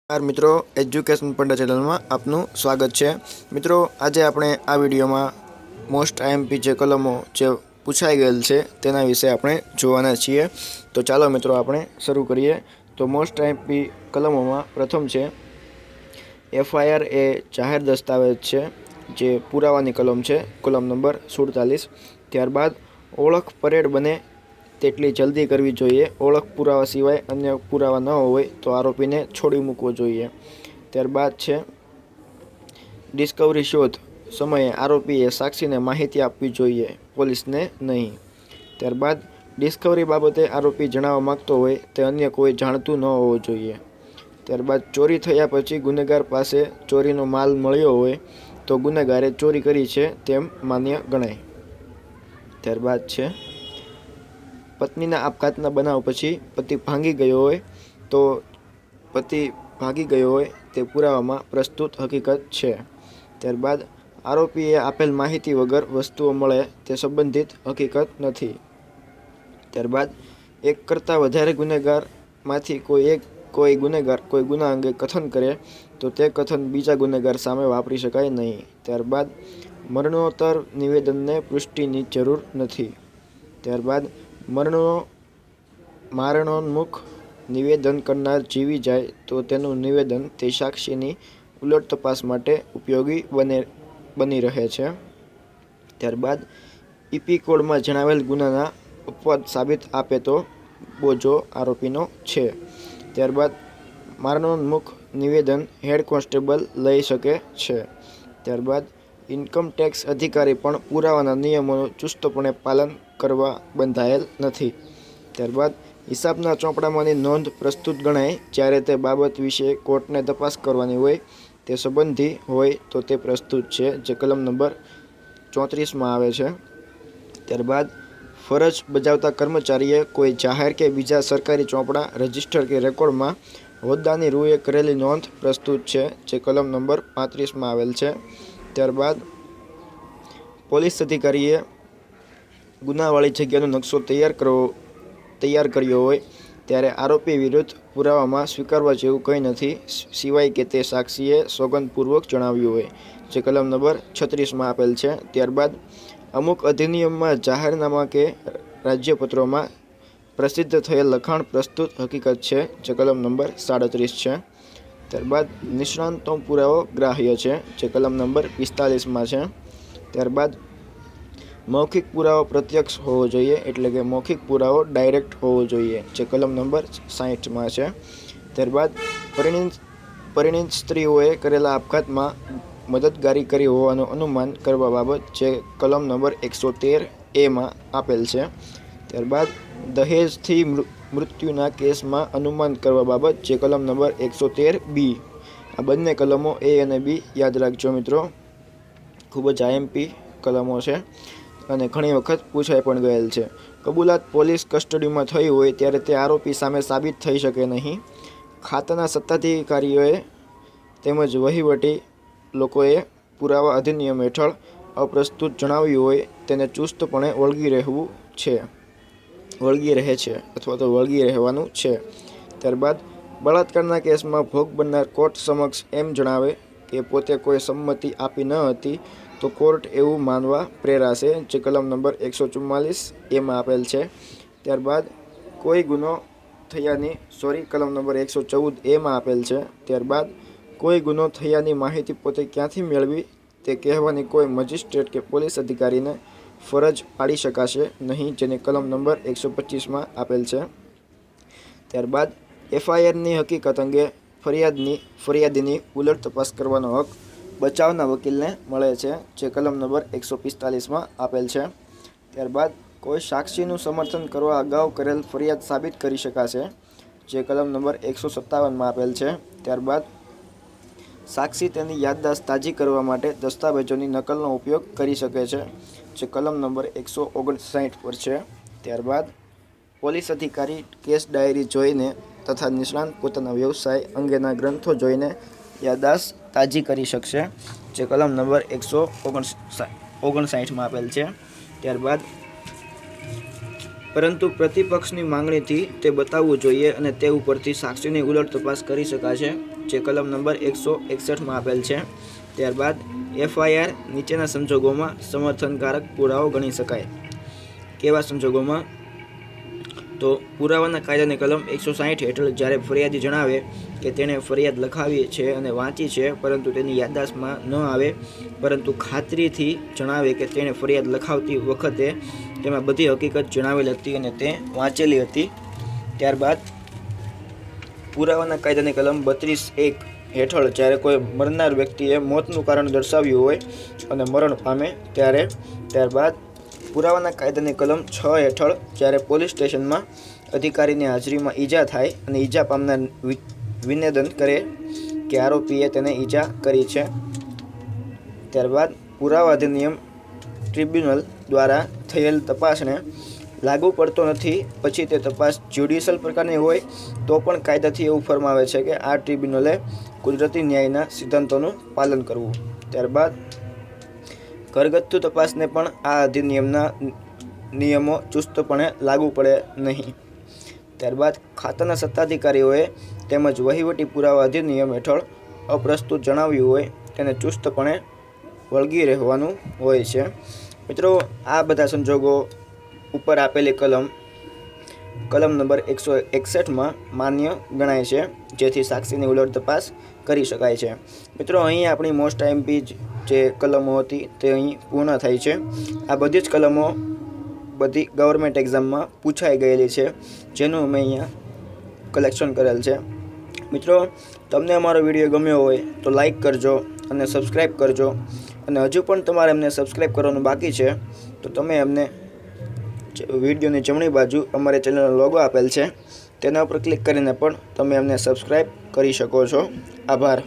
મિત્રો એજ્યુકેશન પંડા ચેનલમાં આપનું સ્વાગત છે। મિત્રો આજે આપણે આ વિડીયોમાં મોસ્ટ આઈએમપી જે કલમો જે પૂછાઈ ગયેલ છે તેના વિશે આપણે જોવાના છીએ। તો ચાલો મિત્રો આપણે શરૂ કરીએ। તો મોસ્ટ આઈએમપી કલમોમાં પ્રથમ છે એફઆઈઆર એ જાહેર દસ્તાવેજ છે જે પુરાવાની કલમ છે, કલમ નંબર 47। ત્યારબાદ ઓળખ પરેડ બને તેટલી જલ્દી કરવી જોઈએ। ઓળખ પુરાવા સિવાય અન્ય પુરાવા ન હોય તો આરોપીને છોડી મૂકવો જોઈએ। ત્યારબાદ છે ડિસ્કવરી શોધ સમયે આરોપીએ સાક્ષીને માહિતી આપવી જોઈએ, પોલીસને નહીં। ત્યારબાદ ડિસ્કવરી બાબતે આરોપી જણાવવા માંગતો હોય તે અન્ય કોઈ જાણતું ન હોવું જોઈએ। ત્યારબાદ ચોરી થયા પછી ગુનેગાર પાસે ચોરીનો માલ મળ્યો હોય તો ગુનેગારે ચોરી કરી છે તેમ માન્ય ગણાય। ત્યારબાદ છે પત્નીના આપઘાતના બનાવ પછી પતિ ભાગી ગયો હોય તે પુરાવામાં પ્રસ્તુત હકીકત છે। ત્યારબાદ આરોપીએ આપેલ માહિતી વગર વસ્તુઓ મળે તે સંબંધિત હકીકત નથી। ત્યારબાદ એક કરતાં વધારે ગુનેગારમાંથી કોઈ ગુનેગાર કોઈ ગુના અંગે કથન કરે તો તે કથન બીજા ગુનેગાર સામે વાપરી શકાય નહીં। ત્યારબાદ મરણોત્તર નિવેદનને પુષ્ટિની જરૂર નથી। ત્યારબાદ મારણોન્મુખ નિવેદન કરનાર જીવી જાય તો તેનું નિવેદન તે સાક્ષીની ઉલટ તપાસ માટે ઉપયોગી બની રહે છે। ત્યારબાદ ઈપી કોડમાં જણાવેલ ગુનાના અપવાદ સાબિત આપે તો બોજો આરોપીનો છે। ત્યારબાદ મારણોન્મુખ નિવેદન હેડ કોન્સ્ટેબલ લઈ શકે છે। ત્યારબાદ ઇન્કમ ટેક્સ અધિકારી પણ પુરાવાના નિયમોનું ચુસ્તપણે પાલન કરવા બંધાયેલ નથી। ત્યારબાદ હિસાબના ચોપડામાંની નોંધ પ્રસ્તુત ગણાય જ્યારે તે બાબત વિશે કોર્ટને તપાસ કરવાની હોય તે સંબંધી હોય તો તે પ્રસ્તુત છે, જે કલમ નંબર 34માં આવે છે। ત્યારબાદ ફરજ બજાવતા કર્મચારીએ કોઈ જાહેર કે બીજા સરકારી ચોપડા, રજિસ્ટર કે રેકોર્ડમાં હોદ્દાની રૂએ કરેલી નોંધ પ્રસ્તુત છે, જે કલમ નંબર 35માં આવેલ છે। ત્યારબાદ પોલીસ અધિકારીએ ગુનાવાળી જગ્યાનો નકશો તૈયાર કર્યો હોય ત્યારે આરોપી વિરુદ્ધ પુરાવામાં સ્વીકારવા જેવું કંઈ નથી સિવાય કે તે સાક્ષીએ સોગંદપૂર્વક જણાવ્યું હોય, જે કલમ નંબર 36માં આપેલ છે। ત્યારબાદ અમુક અધિનિયમમાં, જાહેરનામા કે રાજ્યપત્રોમાં પ્રસિદ્ધ થયેલ લખાણ પ્રસ્તુત હકીકત છે, જે કલમ નંબર 37 છે। ત્યારબાદ નિષ્ણાંતનો પુરાવો ગ્રાહ્ય છે, જે કલમ નંબર 45માં છે। ત્યારબાદ મૌખિક પુરાવો પ્રત્યક્ષ હોવો જોઈએ, એટલે કે મૌખિક પુરાવો ડાયરેક્ટ હોવો જોઈએ, જે કલમ નંબર 60માં છે। ત્યારબાદ પરિણીત સ્ત્રીઓએ કરેલા આપઘાતમાં મદદગારી કરી હોવાનું અનુમાન કરવા બાબત, જે કલમ નંબર 113A માં આપેલ છે। ત્યારબાદ દહેજથી મૃત્યુના કેસમાં અનુમાન કરવા બાબત, જે કલમ નંબર 113B। આ બંને કલમો A અને B યાદ રાખજો મિત્રો, ખૂબ જ આઈએમપી કલમો છે અને ઘણી વખત પૂછાઈ પણ ગયેલ છે। કબૂલાત પોલીસ કસ્ટડીમાં થઈ હોય ત્યારે તે આરોપી સામે સાબિત થઈ શકે નહીં। ખાતાના સત્તાધિકારીઓએ તેમજ વહીવટી લોકોએ પુરાવા અધિનિયમ હેઠળ અપ્રસ્તુત જણાવ્યું હોય તેને ચુસ્તપણે વળગી રહે છે અથવા તો વળગી રહેવાનું છે। ત્યારબાદ બળાત્કારના કેસમાં ભોગ બનનાર કોર્ટ સમક્ષ એમ જણાવે કે પોતે કોઈ સંમતિ આપી ન હતી તો કોર્ટ એવું માનવા પ્રેરાશે, જે કલમ નંબર 144A માં આપેલ છે। ત્યારબાદ કોઈ ગુનો થયાની કલમ નંબર 114A માં આપેલ છે। ત્યારબાદ કોઈ ગુનો થયાની માહિતી પોતે ક્યાંથી મેળવી તે કહેવાની કોઈ મજિસ્ટ્રેટ કે પોલીસ અધિકારીને ફરજ પાડી શકાશે નહીં, જેની કલમ નંબર 125માં આપેલ છે। ત્યારબાદ એફઆઈઆરની હકીકત અંગે ફરિયાદીની ઉલટ તપાસ કરવાનો હક બચાવના વકીલને મળે છે, જે કલમ નંબર 145માં આપેલ છે। ત્યારબાદ કોઈ સાક્ષીનું સમર્થન કરવા અગાઉ કરેલ ફરિયાદ સાબિત કરી શકાશે, જે કલમ નંબર 157માં આપેલ છે। ત્યારબાદ સાક્ષી તેની યાદદાસ્ત તાજી કરવા માટે દસ્તાવેજોની નકલનો ઉપયોગ કરી શકે છે, જે કલમ નંબર 159 પર છે। ત્યારબાદ પોલીસ અધિકારી કેસ ડાયરી જોઈને તથા નિષ્ણાંત પોતાના વ્યવસાય અંગેના ગ્રંથો જોઈને યાદદાસ્ત તાજી કરી શકશે, જે કલમ નંબર 159માં આપેલ છે। ત્યારબાદ પરંતુ પ્રતિપક્ષની માંગણીથી તે બતાવવું જોઈએ અને તે ઉપરથી સાક્ષીની ઉલટ તપાસ કરી શકાશે, જે કલમ નંબર 161 આપેલ છે. ત્યારબાદ FIR નીચેના સંજોગોમાં સમર્થનકારક પુરાવો ગણી શકાય. કેવા સંજોગોમાં? તો પુરાવાના કાયદાની કલમ 160 હેઠળ જ્યારે ફરિયાદી જણાવે કે તેણે ફરિયાદ લખાવી છે અને વાંચી છે, પરંતુ તેની યાદદાસ્તમાં ન આવે, પરંતુ ખાતરીથી જણાવે કે તેણે ફરિયાદ લખાવતી વખતે તેમાં બધી હકીકત જણાવેલી હતી અને તે વાંચેલી હતી. ત્યારબાદ પુરાવાના કાયદાની કલમ 32(1) હેઠળ જ્યારે કોઈ મરનાર વ્યક્તિએ મોતનું કારણ દર્શાવ્યું હોય અને મરણ પામે ત્યારે. ત્યારબાદ પુરાવાના કાયદાની કલમ 6 હેઠળ જ્યારે પોલીસ સ્ટેશનમાં અધિકારીની હાજરીમાં ઈજા થાય અને ઈજા પામનાર વિનેદન કરે કે આરોપીએ તેને ઈજા કરી છે. ત્યારબાદ પુરાવા અધિનિયમ ટ્રિબ્યુનલ દ્વારા થયેલ તપાસને લાગુ પડતો નથી, પછી તે તપાસ જ્યુડિશિયલ પ્રકારની હોય તો પણ કાયદાથી એવું ફરમાવે છે કે આ ટ્રિબ્યુનલે કુદરતી ન્યાયના સિદ્ધાંતોનું પાલન કરવું. ત્યારબાદ ઘરગથ્થુ તપાસને પણ આ અધિનિયમના નિયમો ચુસ્તપણે લાગુ પડે નહીં. ત્યારબાદ ખાતાના સત્તાધિકારીઓએ તેમજ વહીવટી પુરાવા અધિનિયમ હેઠળ અપ્રસ્તુત જણાવ્યું હોય તેને ચુસ્તપણે વળગી રહેવાનું હોય છે. મિત્રો, આ બધા સંજોગો ઉપર આપેલી કલમ નંબર 161 માન્ય ગણાય છે, જેથી સાક્ષીની ઉલટ તપાસ કરી શકાય છે. મિત્રો, અહીં આપણી મોસ્ટ આઈએમપી જે કલમો હતી તે અહીં પૂર્ણ થાય છે. આ બધી જ કલમો બધી ગવર્મેન્ટ એક્ઝામમાં પૂછાઈ ગયેલી છે, જેનું અમે અહીંયા કલેક્શન કરેલ છે. મિત્રો, તમને અમારો વિડીયો ગમ્યો હોય તો લાઈક કરજો અને સબસ્ક્રાઈબ કરજો, અને હજુ પણ તમારે અમને સબસ્ક્રાઈબ કરવાનું બાકી છે તો તમે અમને વિડીયોની જમણી બાજુ અમારી ચેનલનો લોગો આપેલ છે તેના ઉપર ક્લિક કરીને પણ તમે અમને સબસ્ક્રાઈબ કરી શકો છો. આભાર.